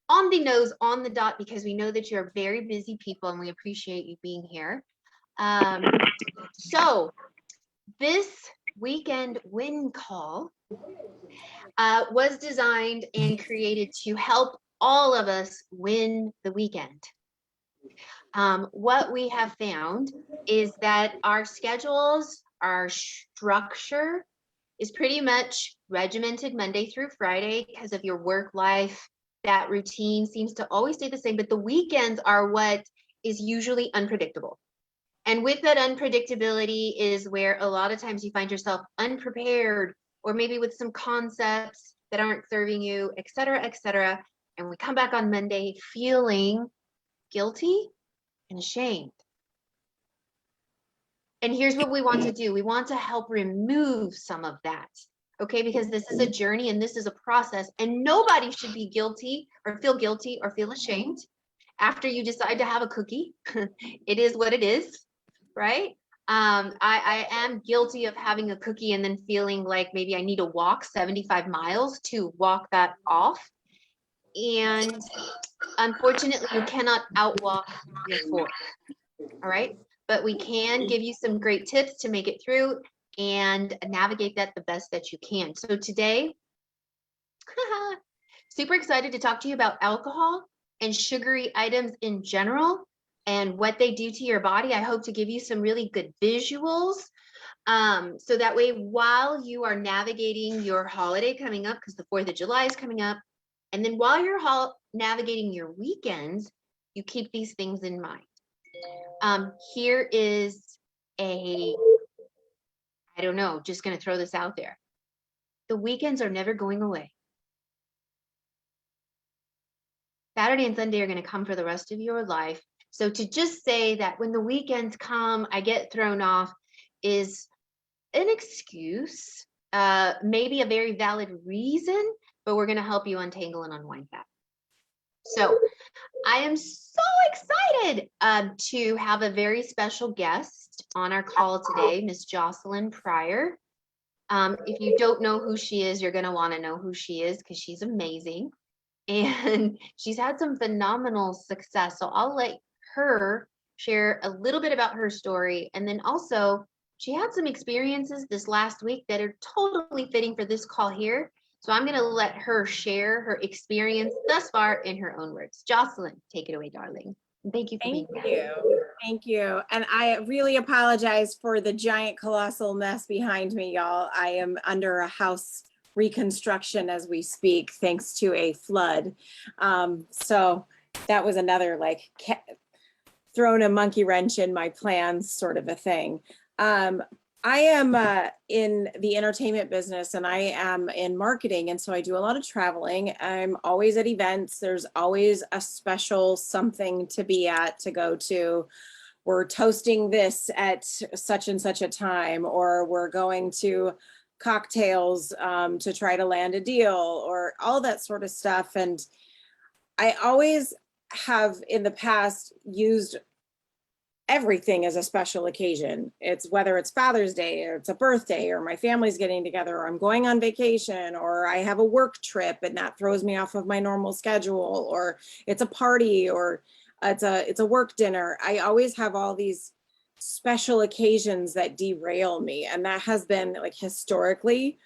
on the nose, on the dot, because we know that you're very busy people and we appreciate you being here. So this weekend win call was designed and created to help all of us win the weekend. What we have found is that our schedules, our structure is pretty much regimented Monday through Friday because of your work life. That routine seems to always stay the same, but the weekends are what is usually unpredictable. And with that unpredictability is where a lot of times you find yourself unprepared, or maybe with some concepts that aren't serving you, et cetera, et cetera. And we come back on Monday feeling guilty and ashamed. And here's what we want to do. We want to help remove some of that, okay? Because this is a journey and this is a process, and nobody should be guilty or feel ashamed after you decide to have a cookie. It is what it is, right? I am guilty of having a cookie and then feeling like maybe I need to walk 75 miles to walk that off. And unfortunately, you cannot outwalk your fork, all right? But we can give you some great tips to make it through and navigate that the best that you can. So today, super excited to talk to you about alcohol and sugary items in general and what they do to your body. I hope to give you some really good visuals. So that way, while you are navigating your holiday coming up, because the 4th of July is coming up, and then while you're navigating your weekends, you keep these things in mind. Here is I don't know, just going to throw this out there. The weekends are never going away. Saturday and Sunday are going to come for the rest of your life. So to just say that when the weekends come, I get thrown off is an excuse, maybe a very valid reason, but we're going to help you untangle and unwind that. So I am so excited to have a very special guest on our call today, Miss Jocelyn Pryor. If you don't know who she is, you're going to want to know who she is because she's amazing. And she's had some phenomenal success. So I'll let her share a little bit about her story. And then also, she had some experiences this last week that are totally fitting for this call here. So I'm going to let her share her experience thus far in her own words. Jocelyn, take it away, darling. And thank you for being here. Thank you. And I really apologize for the giant colossal mess behind me, y'all. I am under a house reconstruction as we speak, thanks to a flood. So that was another like throwing a monkey wrench in my plans sort of a thing. I am in the entertainment business and I am in marketing. And so I do a lot of traveling. I'm always at events. There's always a special something to be at, to go to. We're toasting this at such and such a time, or we're going to cocktails to try to land a deal, or all that sort of stuff. And I always have in the past used everything as a special occasion. It's whether it's Father's Day or it's a birthday or my family's getting together or I'm going on vacation or I have a work trip and that throws me off of my normal schedule, or it's a party or it's a work dinner. I always have all these special occasions that derail me, and that has been like historically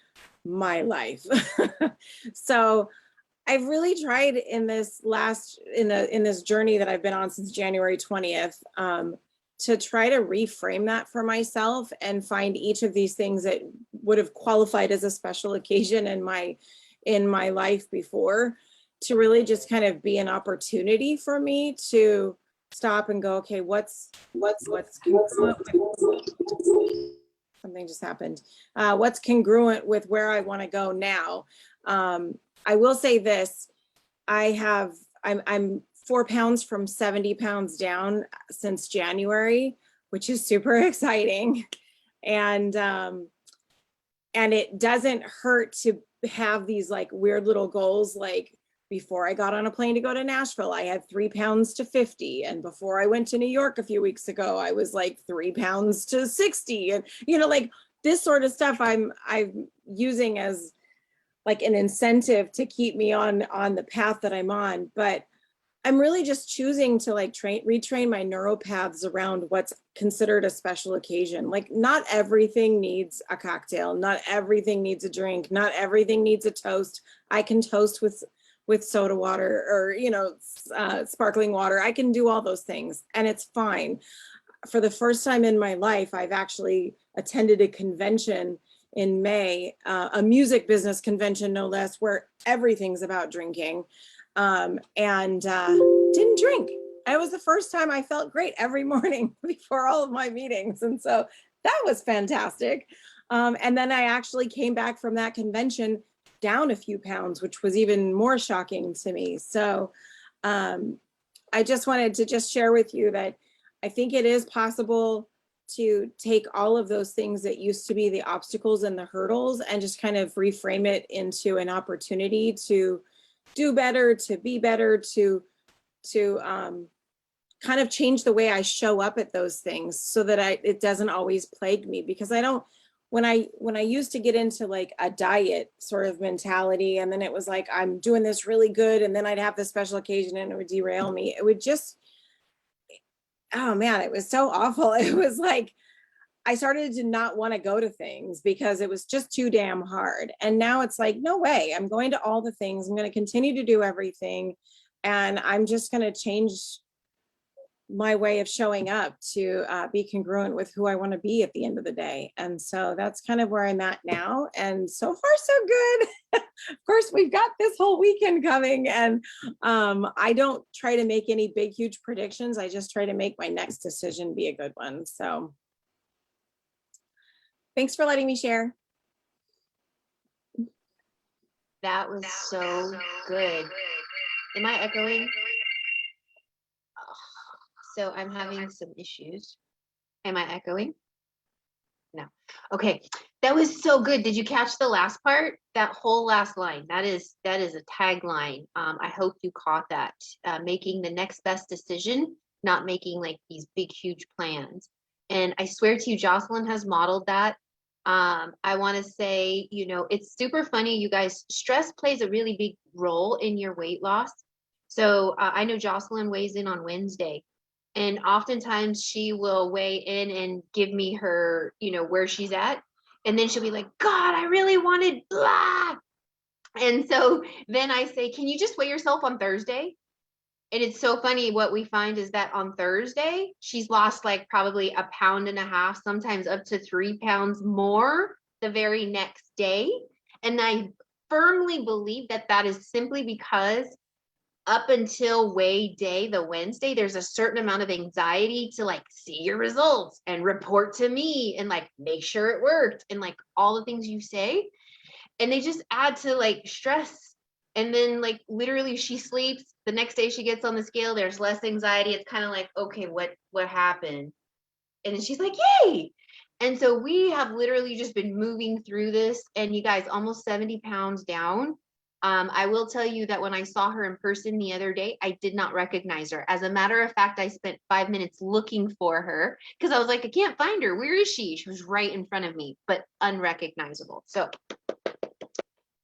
my life. So I've really tried in this journey that I've been on since January 20th to try to reframe that for myself and find each of these things that would have qualified as a special occasion in my life before, to really just kind of be an opportunity for me to stop and go, okay, what's something just happened. What's congruent with where I want to go now? I will say this, I'm 4 pounds from 70 pounds down since January, which is super exciting. And it doesn't hurt to have these like weird little goals. Like before I got on a plane to go to Nashville, I had 3 pounds to 50. And before I went to New York a few weeks ago, I was like 3 pounds to 60. And, like this sort of stuff I'm using as like an incentive to keep me on the path that I'm on. But I'm really just choosing to like retrain my neural paths around what's considered a special occasion. Like not everything needs a cocktail, not everything needs a drink, not everything needs a toast. I can toast with soda water or, you know, sparkling water. I can do all those things and it's fine. For the first time in my life, I've actually attended a convention in May, a music business convention, no less, where everything's about drinking, and didn't drink. It was the first time I felt great every morning before all of my meetings. And so that was fantastic. And then I actually came back from that convention down a few pounds, which was even more shocking to me. So I just wanted to just share with you that I think it is possible to take all of those things that used to be the obstacles and the hurdles and just kind of reframe it into an opportunity to do better, to be better, to kind of change the way I show up at those things so that it doesn't always plague me. Because I don't, when I used to get into like a diet sort of mentality, and then it was like, I'm doing this really good, and then I'd have this special occasion and it would derail me. It would just, oh man, it was so awful. It was like, I started to not want to go to things because it was just too damn hard. And now it's like, no way, I'm going to all the things. I'm going to continue to do everything. And I'm just going to change my way of showing up to be congruent with who I want to be at the end of the day. And so that's kind of where I'm at now. And so far, so good. Of course, we've got this whole weekend coming, and I don't try to make any big, huge predictions. I just try to make my next decision be a good one. So thanks for letting me share. That was so good. Am I echoing? So I'm having some issues. Am I echoing? No. Okay. That was so good. Did you catch the last part? That whole last line. That is a tagline. I hope you caught that. Making the next best decision, not making like these big, huge plans. And I swear to you, Jocelyn has modeled that. I want to say, you know, it's super funny, you guys. Stress plays a really big role in your weight loss. So I know Jocelyn weighs in on Wednesday. And oftentimes she will weigh in and give me her, you know, where she's at. And then she'll be like, God, I really wanted blah. And so then I say, can you just weigh yourself on Thursday? And it's so funny. What we find is that on Thursday, she's lost like probably 1.5 pounds, sometimes up to 3 pounds more the very next day. And I firmly believe that that is simply because up until weigh day, the Wednesday, there's a certain amount of anxiety to like see your results and report to me and like make sure it worked and like all the things you say. And they just add to like stress. And then like literally she sleeps. The next day she gets on the scale, there's less anxiety. It's kind of like, okay, what happened? And then she's like, yay. And so we have literally just been moving through this, and you guys, almost 70 pounds down. I will tell you that when I saw her in person the other day, I did not recognize her. As a matter of fact, I spent 5 minutes looking for her because I was like, I can't find her. Where is she? She was right in front of me, but unrecognizable. So,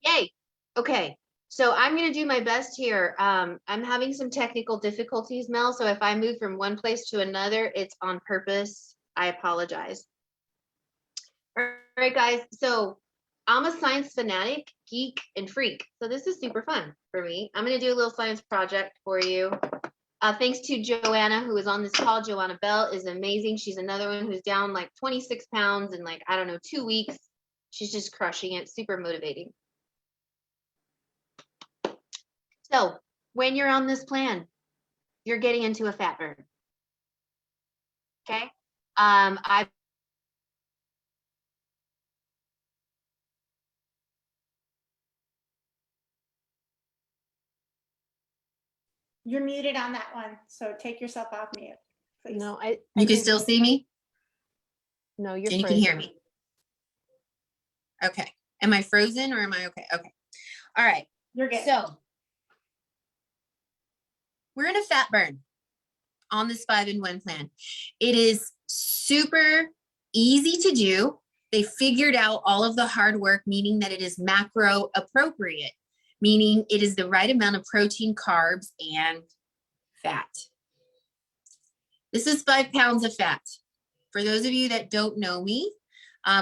yay. Okay. So I'm going to do my best here. I'm having some technical difficulties, Mel. So if I move from one place to another, it's on purpose. I apologize. All right, guys. So I'm a science fanatic, geek, and freak. So this is super fun for me. I'm going to do a little science project for you. Thanks to Joanna, who is on this call. Joanna Bell is amazing. She's another one who's down like 26 pounds in like, I don't know, 2 weeks. She's just crushing it. Super motivating. So when you're on this plan, you're getting into a fat burn. Okay. I've You're muted on that one, so take yourself off mute, please. no, You can still see me no, you're and you can hear me. Okay. Am I frozen or am I okay? Okay. All right. You're good. So we're in a fat burn on this 5-in-1 plan. It is super easy to do. They figured out all of the hard work, meaning that it is macro appropriate, meaning it is the right amount of protein, carbs, and fat. This is 5 pounds of fat. For those of you that don't know me,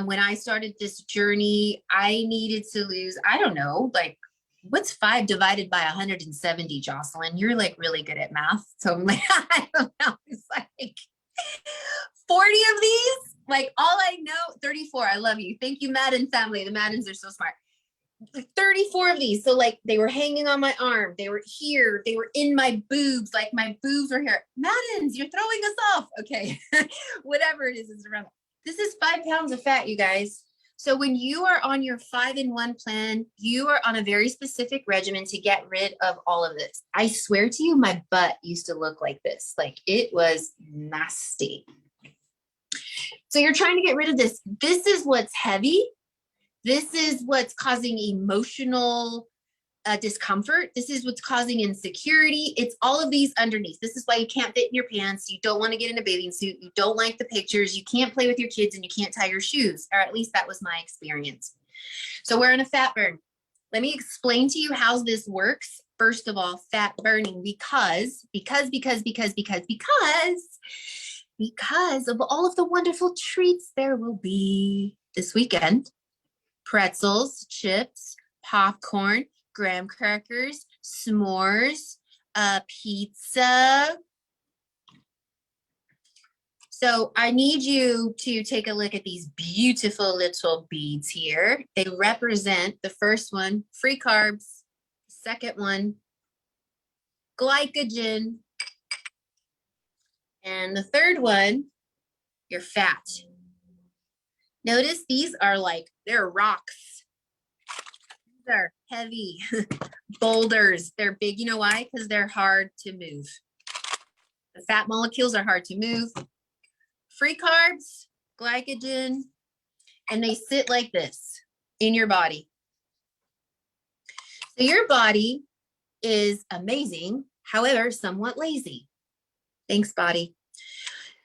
when I started this journey, I needed to lose, I don't know, like, what's 5 divided by 170, Jocelyn? You're like really good at math. So I'm like, I don't know. It's like 40 of these. Like all I know, 34. I love you. Thank you, Madden family. The Maddens are so smart. 34 of these. So like they were hanging on my arm. They were here. They were in my boobs. Like my boobs were here. Maddens, you're throwing us off. Okay. Whatever it is around. This is 5 pounds of fat, you guys. So when you are on your 5-in-1 plan, you are on a very specific regimen to get rid of all of this. I swear to you, my butt used to look like this. Like it was nasty. So you're trying to get rid of this. This is what's heavy. This is what's causing emotional discomfort. This is what's causing insecurity. It's all of these underneath. This is why you can't fit in your pants. You don't want to get in a bathing suit. You don't like the pictures. You can't play with your kids and you can't tie your shoes, or at least that was my experience. So we're in a fat burn. Let me explain to you how this works. First of all, fat burning because of all of the wonderful treats there will be this weekend. Pretzels, chips, popcorn, graham crackers, s'mores, pizza. So I need you to take a look at these beautiful little beads here. They represent the first one, free carbs, second one, glycogen, and the third one, your fat. Notice these are like, they're rocks. These are heavy boulders. They're big. You know why? Because they're hard to move. The fat molecules are hard to move. Free carbs, glycogen, and they sit like this in your body. So your body is amazing, however, somewhat lazy. Thanks, body.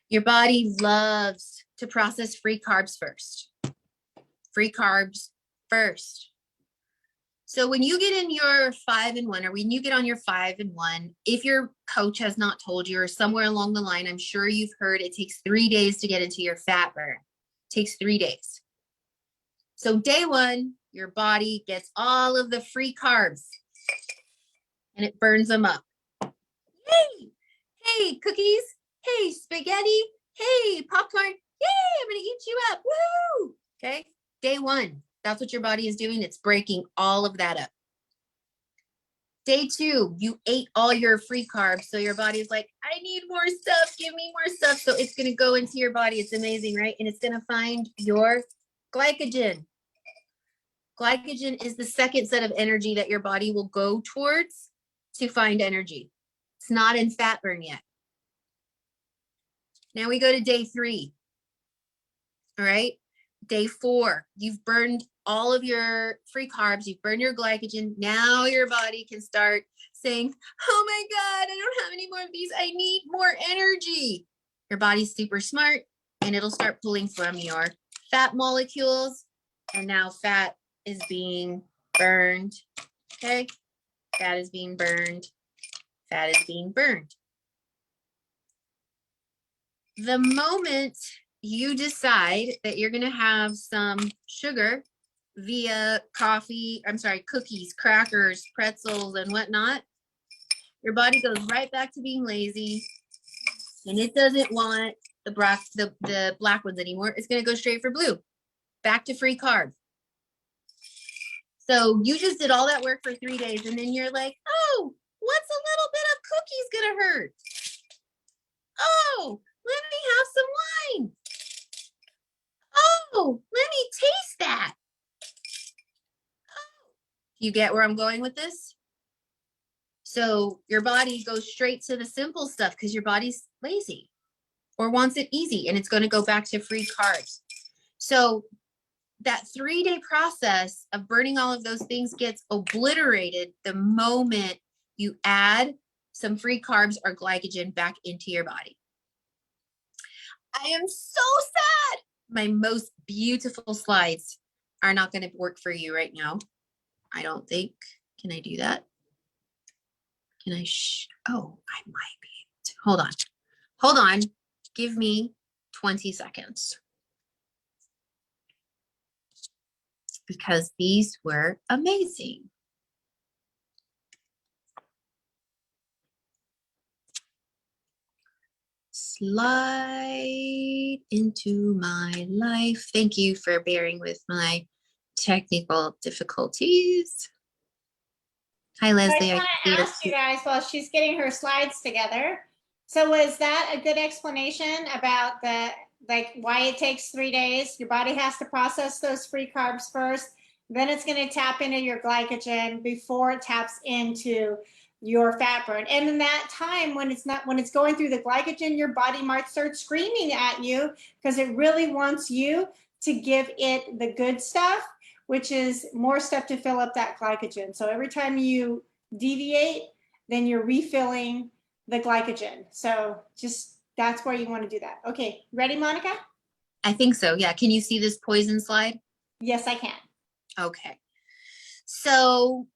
Your body loves to process free carbs first. Free carbs first. So when you get in your 5-in-1, or when you get on your 5-in-1, if your coach has not told you, or somewhere along the line, I'm sure you've heard it takes 3 days to get into your fat burn. It takes 3 days. So day 1, your body gets all of the free carbs and it burns them up. Hey, hey, cookies. Hey, spaghetti. Hey, popcorn. Yay, I'm gonna eat you up. Woo! Okay, day 1. That's what your body is doing. It's breaking all of that up. Day 2, you ate all your free carbs. So your body is like, I need more stuff. Give me more stuff. So it's going to go into your body. It's amazing, right? And it's going to find your glycogen. Glycogen is the second set of energy that your body will go towards to find energy. It's not in fat burn yet. Now we go to day 3. All right. Day 4, you've burned all of your free carbs, you've burned your glycogen. Now your body can start saying, oh my God, I don't have any more of these. I need more energy. Your body's super smart and it'll start pulling from your fat molecules. And now fat is being burned. Okay. Fat is being burned. Fat is being burned. The moment you decide that you're going to have some sugar via cookies, crackers, pretzels, and whatnot, your body goes right back to being lazy and it doesn't want the black ones anymore. It's going to go straight for blue, back to free carbs. So you just did all that work for 3 days and then you're like, oh, what's a little bit of cookies going to hurt? Oh, let me have some wine. Oh, let me taste that. Oh. You get where I'm going with this? So your body goes straight to the simple stuff because your body's lazy or wants it easy and it's going to go back to free carbs. So that 3-day process of burning all of those things gets obliterated the moment you add some free carbs or glycogen back into your body. I am so sad. my most beautiful slides are not going to work for you right now. I don't think. Can I do that? Can I? Oh, I might be able to. Hold on. Hold on. Give me 20 seconds. Because these were amazing. Slide into my life. Thank you for bearing with my technical difficulties. Hi, I Leslie. I want see to your ask you guys while she's getting her slides together. So was that a good explanation about the, like, why it takes 3 days? Your body has to process those free carbs first, then it's going to tap into your glycogen before it taps into your fat burn. And in that time, when it's going through the glycogen, your body might start screaming at you because it really wants you to give it the good stuff, which is more stuff to fill up that glycogen. So every time you deviate, then you're refilling the glycogen. So just, that's where you want to do that. Okay, ready, Monica? I think so. Yeah. Can you see this poison slide? Yes, I can. Okay. So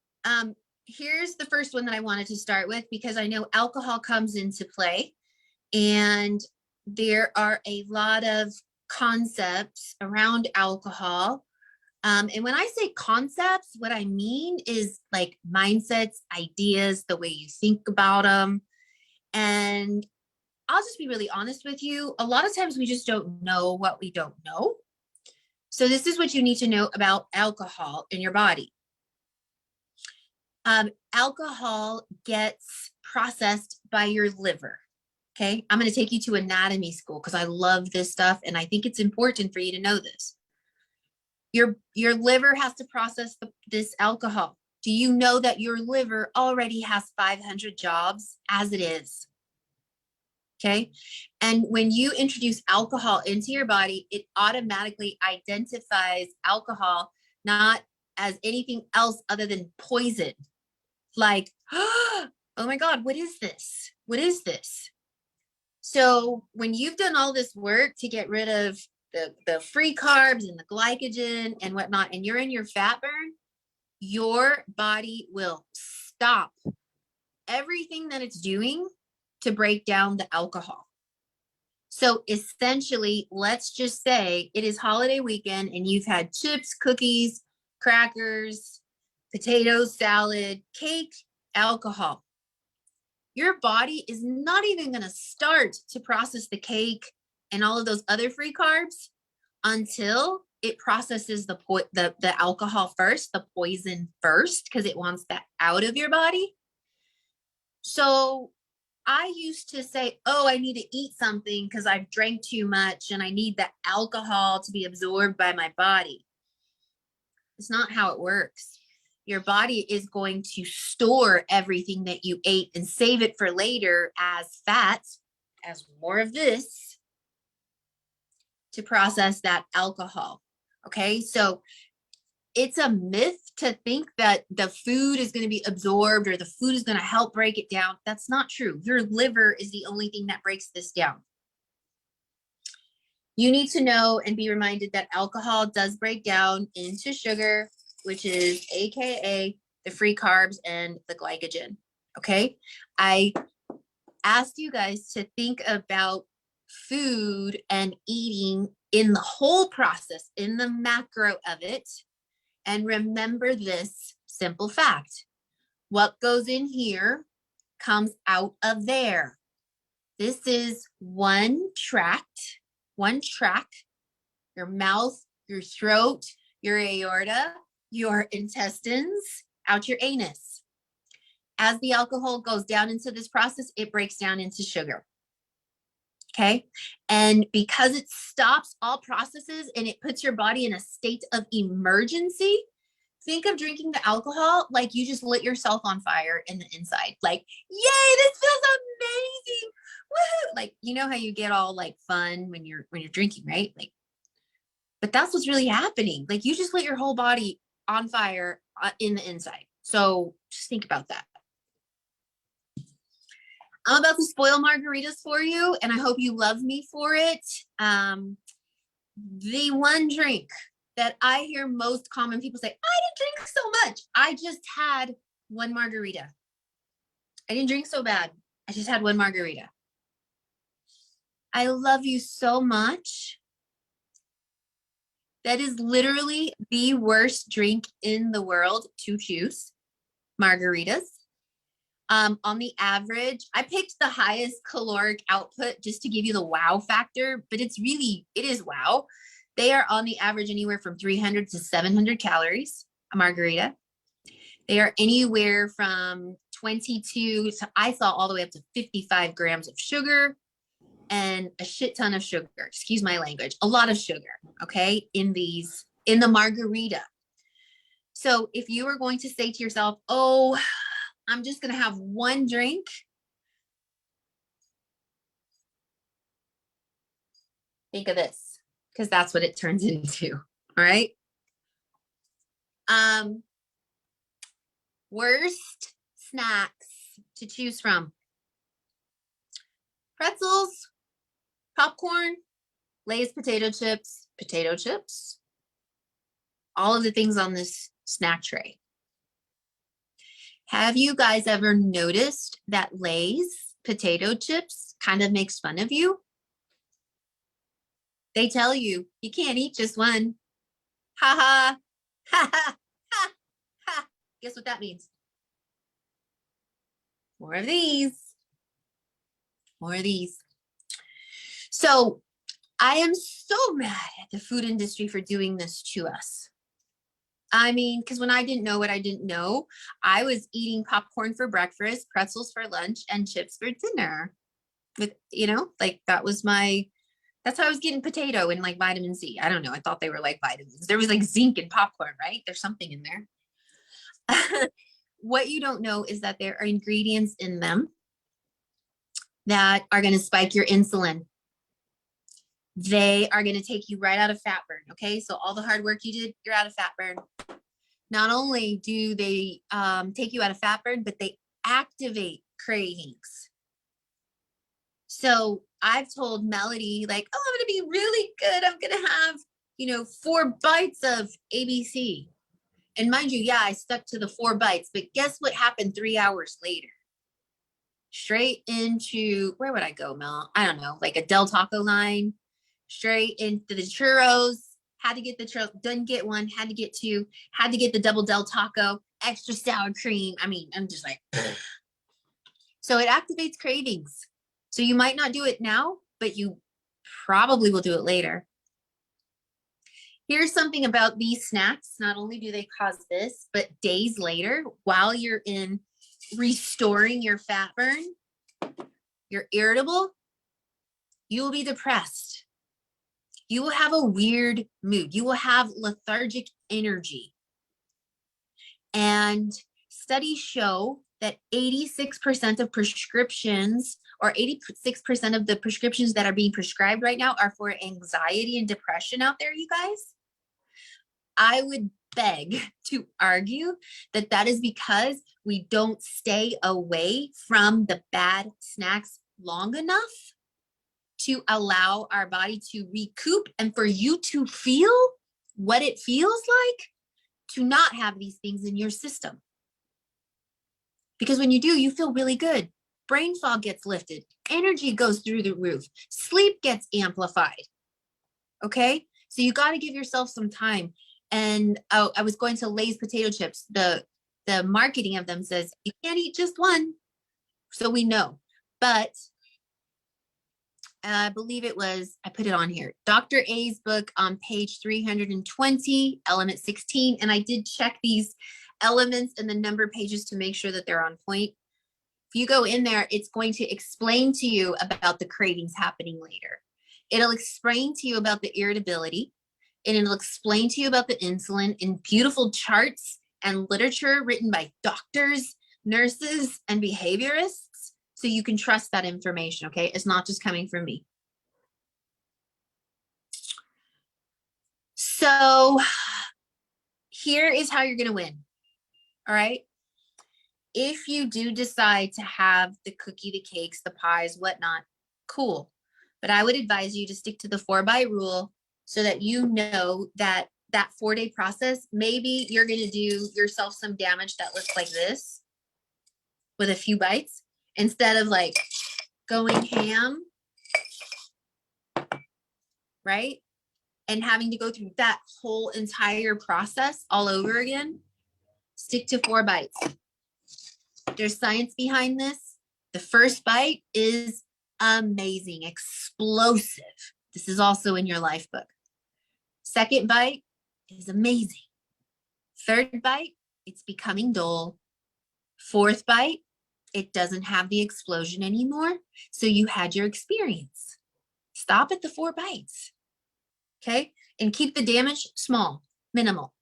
here's the first one that I wanted to start with, because I know alcohol comes into play, and there are a lot of concepts around alcohol. And when I say concepts, what I mean is like mindsets, ideas, the way you think about them. And I'll just be really honest with you. A lot of times we just don't know what we don't know. So this is what you need to know about alcohol in your body. Alcohol gets processed by your liver. Okay. I'm going to take you to anatomy school because I love this stuff. And I think it's important for you to know this. Your liver has to process this alcohol. Do you know that your liver already has 500 jobs as it is? Okay. And when you introduce alcohol into your body, it automatically identifies alcohol not as anything else other than poison. Like, oh my God, what is this? What is this? So when you've done all this work to get rid of the free carbs and the glycogen and whatnot, and you're in your fat burn, your body will stop everything that it's doing to break down the alcohol. So essentially, let's just say it is holiday weekend and you've had chips, cookies, crackers, potatoes, salad, cake, alcohol. Your body is not even going to start to process the cake and all of those other free carbs until it processes the alcohol first, the poison first, because it wants that out of your body. So I used to say, oh, I need to eat something because I've drank too much and I need the alcohol to be absorbed by my body. It's not how it works. Your body is going to store everything that you ate and save it for later as fat, as more of this, to process that alcohol. Okay, so it's a myth to think that the food is going to be absorbed or the food is going to help break it down. That's not true. Your liver is the only thing that breaks this down. You need to know and be reminded that alcohol does break down into sugar, which is AKA the free carbs and the glycogen. Okay. I asked you guys to think about food and eating in the whole process, in the macro of it. And remember this simple fact. What goes in here comes out of there. This is one track, your mouth, your throat, your aorta, your intestines, out your anus. As the alcohol goes down into this process, it breaks down into sugar. Okay. And because it stops all processes and it puts your body in a state of emergency, think of drinking the alcohol like you just lit yourself on fire in the inside. Like, yay, this feels amazing. Woohoo! Like, you know how you get all like fun when you're drinking, right? Like, but that's what's really happening. Like, you just lit your whole body on fire in the inside. So just think about that. I'm about to spoil margaritas for you, and I hope you love me for it. the one drink that I hear most common people say, I didn't drink so much. I just had one margarita. I didn't drink so bad. I just had one margarita. I love you so much. That is literally the worst drink in the world to choose, margaritas. On the average, I picked the highest caloric output just to give you the wow factor, but it is wow. They are on the average anywhere from 300 to 700 calories, a margarita. They are anywhere from 22 to, I saw all the way up to 55 grams of sugar and a shit ton of sugar. Excuse my language, a lot of sugar, okay, in the margarita. So if you are going to say to yourself, oh, I'm just going to have one drink, think of this, because that's what it turns into. All right. Worst snacks to choose from: pretzels, popcorn, Lay's potato chips, all of the things on this snack tray. Have you guys ever noticed that Lay's potato chips kind of makes fun of you? They tell you, you can't eat just one. Ha ha, ha ha, ha ha. Guess what that means? More of these. More of these. So I am so mad at the food industry for doing this to us. I mean, because when I didn't know what I didn't know, I was eating popcorn for breakfast, pretzels for lunch, and chips for dinner. With, like that's how I was getting potato and like vitamin C. I don't know. I thought they were like vitamins. There was like zinc in popcorn, right? There's something in there. What you don't know is that there are ingredients in them that are going to spike your insulin. They are going to take you right out of fat burn. Okay. So all the hard work you did, you're out of fat burn. Not only do they take you out of fat burn, but they activate cravings. So I've told Melody, like, oh, I'm going to be really good. I'm going to have, 4 bites of ABC. And mind you, yeah, I stuck to the 4 bites, but guess what happened 3 hours later? Straight into, where would I go, Mel? I don't know, like a Del Taco line, straight into the churros. Had to get the churros, didn't get one, had to get 2, had to get the double Del Taco, extra sour cream. I mean, I'm just like, so it activates cravings. So you might not do it now, but you probably will do it later. Here's something about these snacks. Not only do they cause this, but days later, while you're in restoring your fat burn, you're irritable, you will be depressed. You will have a weird mood. You will have lethargic energy. And studies show that 86% of prescriptions, or 86% of the prescriptions that are being prescribed right now, are for anxiety and depression out there, you guys. I would beg to argue that that is because we don't stay away from the bad snacks long enough to allow our body to recoup and for you to feel what it feels like to not have these things in your system. Because when you do, you feel really good. Brain fog gets lifted. Energy goes through the roof. Sleep gets amplified. Okay? So you got to give yourself some time. And I was going to Lay's potato chips. The marketing of them says you can't eat just one. So we know. But I believe it was, I put it on here, Dr. A's book on page 320, element 16. And I did check these elements and the number pages to make sure that they're on point. If you go in there, it's going to explain to you about the cravings happening later. It'll explain to you about the irritability, and it'll explain to you about the insulin in beautiful charts and literature written by doctors, nurses, and behaviorists. So you can trust that information, okay? It's not just coming from me. So here is how you're going to win, all right? If you do decide to have the cookie, the cakes, the pies, whatnot, cool. But I would advise you to stick to the 4-bite rule so that you know that that 4-day process, maybe you're going to do yourself some damage that looks like this with a few bites instead of like going ham, right? And having to go through that whole entire process all over again. Stick to 4 bites. There's science behind this. The first bite is amazing, explosive. This is also in your life book. Second bite is amazing. Third bite, it's becoming dull. Fourth bite, it doesn't have the explosion anymore. So you had your experience. Stop at the 4 bites. Okay? And keep the damage small, minimal.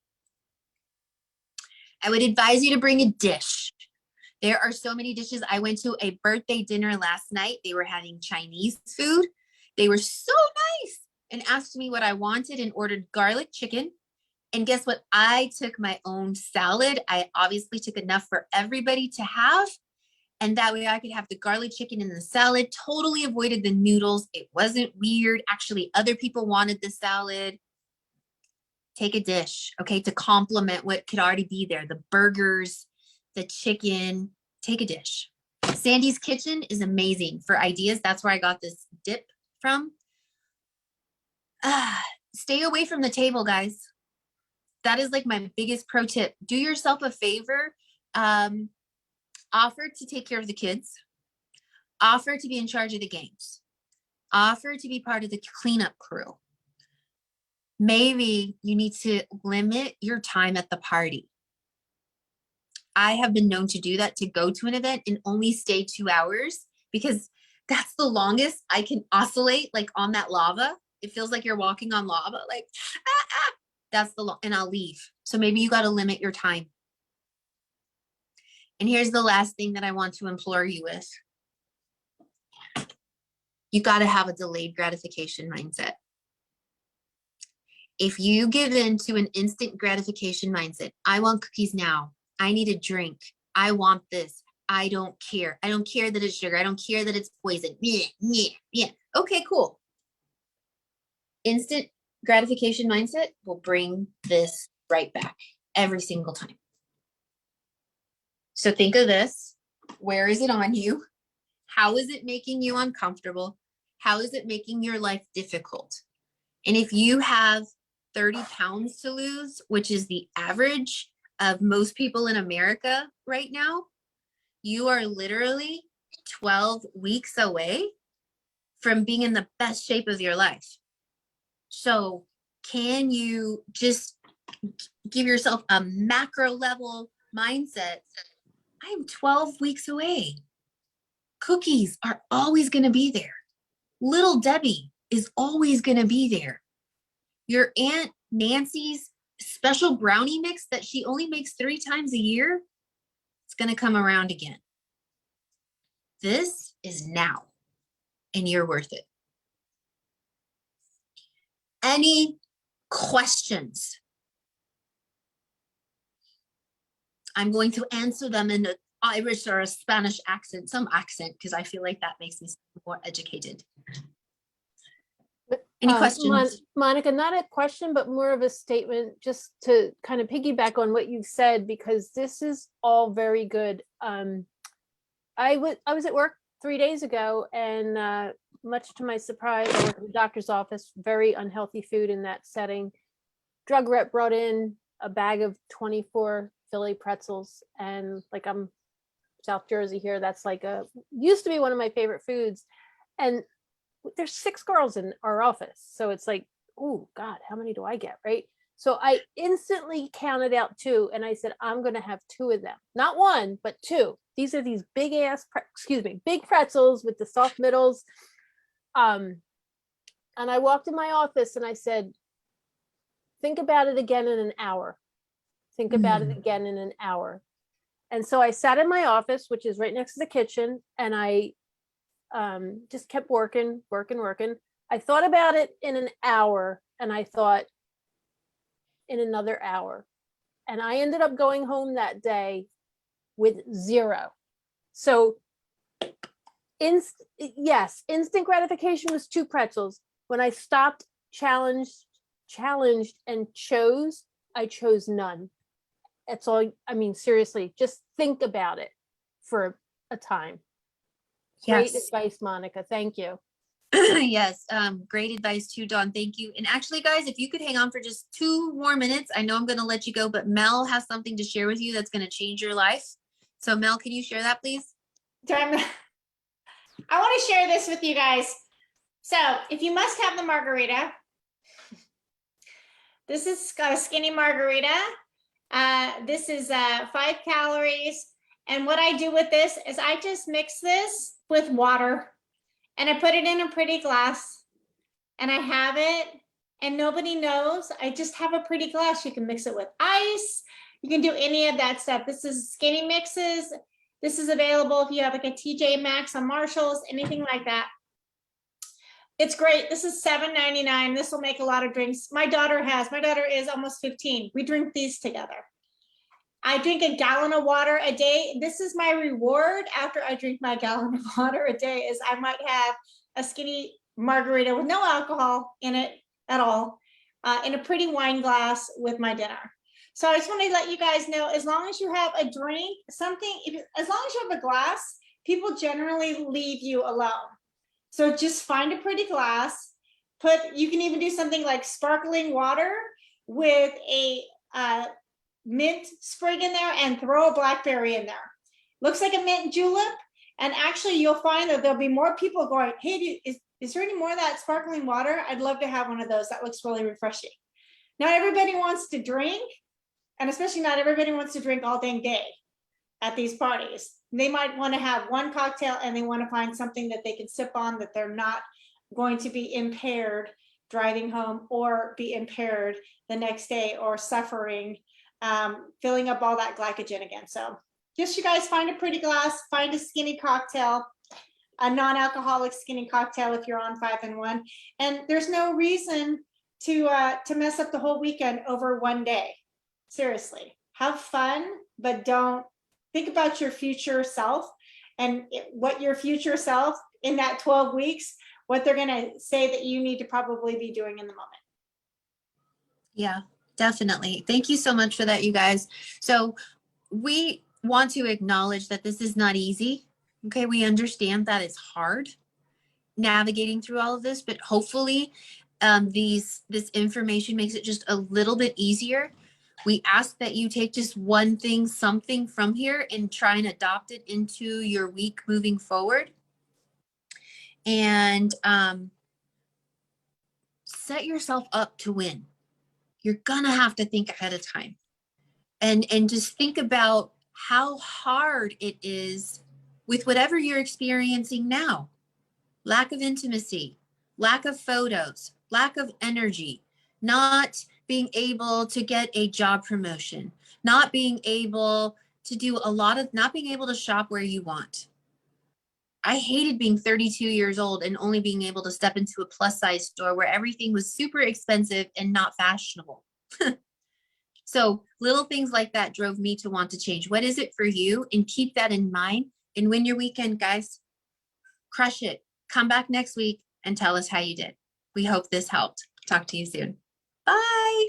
I would advise you to bring a dish. There are so many dishes. I went to a birthday dinner last night. They were having Chinese food. They were so nice and asked me what I wanted and ordered garlic chicken. And guess what? I took my own salad. I obviously took enough for everybody to have. And that way I could have the garlic chicken in the salad. Totally avoided the noodles. It wasn't weird. Actually, other people wanted the salad. Take a dish, okay, to complement what could already be there. The burgers, the chicken, take a dish. Sandy's Kitchen is amazing for ideas. That's where I got this dip from. Stay away from the table, guys. That is like my biggest pro tip. Do yourself a favor. Offer to take care of the kids. Offer to be in charge of the games. Offer to be part of the cleanup crew. Maybe you need to limit your time at the party. I have been known to do that, to go to an event and only stay 2 hours because that's the longest I can oscillate like on that lava. It feels like you're walking on lava, like, that's and I'll leave. So maybe you got to limit your time. And here's the last thing that I want to implore you with. You got to have a delayed gratification mindset. If you give in to an instant gratification mindset, I want cookies now. I need a drink. I want this. I don't care. I don't care that it's sugar. I don't care that it's poison. Yeah. Okay, cool. Instant gratification mindset will bring this right back every single time. So think of this. Where is it on you? How is it making you uncomfortable? How is it making your life difficult? And if you have 30 pounds to lose, which is the average of most people in America right now, you are literally 12 weeks away from being in the best shape of your life. So can you just give yourself a macro level mindset? I'm 12 weeks away. Cookies are always going to be there. Little Debbie is always going to be there. Your Aunt Nancy's special brownie mix that she only makes 3 times a year, it's going to come around again. This is now, and you're worth it. Any questions? I'm going to answer them in an Irish or a Spanish accent, some accent, because I feel like that makes me more educated. Any questions? Monica, not a question, but more of a statement, just to kind of piggyback on what you've said, because this is all very good. I was at work 3 days ago, and much to my surprise, I went to the doctor's office, very unhealthy food in that setting. Drug rep brought in a bag of 24 Philly pretzels, and like, I'm South Jersey here, that's like used to be one of my favorite foods. And there's 6 girls in our office. So it's like, oh God, how many do I get, right? So I instantly counted out 2, and I said, I'm going to have 2 of them. Not 1, but 2. These are these big ass, big pretzels with the soft middles. And I walked in my office and I said, think about it again in an hour. Think about it again in an hour. And so I sat in my office, which is right next to the kitchen, and I just kept working. I thought about it in an hour, and I thought in another hour. And I ended up going home that day with 0. So instant gratification was 2 pretzels. When I stopped, challenged challenged and chose, I chose none. That's all. I mean, seriously, just think about it for a time. Great Yes. advice, Monica. Thank you. Yes, great advice too, Dawn. Thank you. And actually, guys, if you could hang on for just 2 more minutes, I know I'm going to let you go, but Mel has something to share with you that's going to change your life. So, Mel, can you share that, please? I want to share this with you guys. So if you must have the margarita, this is a skinny margarita. This is 5 calories. And what I do with this is I just mix this with water and I put it in a pretty glass and I have it and nobody knows. I just have a pretty glass. You can mix it with ice. You can do any of that stuff. This is skinny mixes. This is available if you have like a TJ Maxx on Marshalls, anything like that. It's great. This is $7.99. This will make a lot of drinks. My daughter is almost 15. We drink these together. I drink a gallon of water a day. This is my reward after I drink my gallon of water a day is I might have a skinny margarita with no alcohol in it at all, in a pretty wine glass with my dinner. So I just want to let you guys know, as long as you have a drink, something, as long as you have a glass, people generally leave you alone. So just find a pretty glass, you can even do something like sparkling water with a mint sprig in there and throw a blackberry in there. Looks like a mint julep. And actually you'll find that there'll be more people going, hey, is there any more of that sparkling water? I'd love to have one of those. That looks really refreshing. Not everybody wants to drink, and especially not everybody wants to drink all dang day at these parties. They might want to have one cocktail and they want to find something that they can sip on that they're not going to be impaired driving home or be impaired the next day or suffering, filling up all that glycogen again. So just you guys find a pretty glass, find a skinny cocktail, a non-alcoholic skinny cocktail if you're on 5 and 1. And there's no reason to mess up the whole weekend over one day. Seriously, have fun, but don't think about your future self and what your future self in that 12 weeks, what they're going to say that you need to probably be doing in the moment. Yeah, definitely. Thank you so much for that, you guys. So we want to acknowledge that this is not easy. Okay, we understand that it's hard navigating through all of this, but hopefully this information makes it just a little bit easier. We ask that you take just one thing, something from here and try and adopt it into your week moving forward. And set yourself up to win. You're gonna have to think ahead of time and just think about how hard it is with whatever you're experiencing now. Lack of intimacy, lack of photos, lack of energy, not being able to get a job promotion, not being able to do not being able to shop where you want. I hated being 32 years old and only being able to step into a plus size store where everything was super expensive and not fashionable. So little things like that drove me to want to change. What is it for you? And keep that in mind and win your weekend, guys. Crush it. Come back next week and tell us how you did. We hope this helped. Talk to you soon. Bye.